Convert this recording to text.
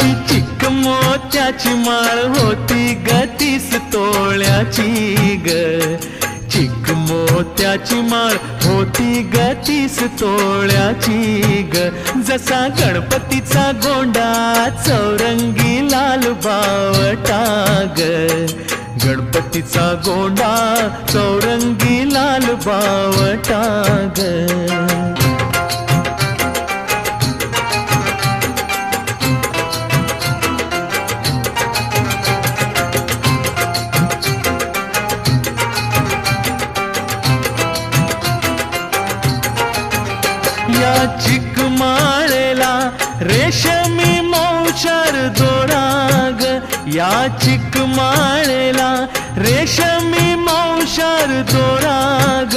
अशी चिक मोत्याची माळ होती ग 30 तोळ्याची ग. चिक मोत्याची माळ होती ग 30 तोळ्याची ग. जसा गणपतीचा गोंडा चौरंगी लाल बावटा ग. गणपतीचा गोंडा चौरंगी लाल बावटा ग. या चिकमाळेला रेशमी मौचार दोराग. या चिकमाळेला रेशमी मौचार दोराग.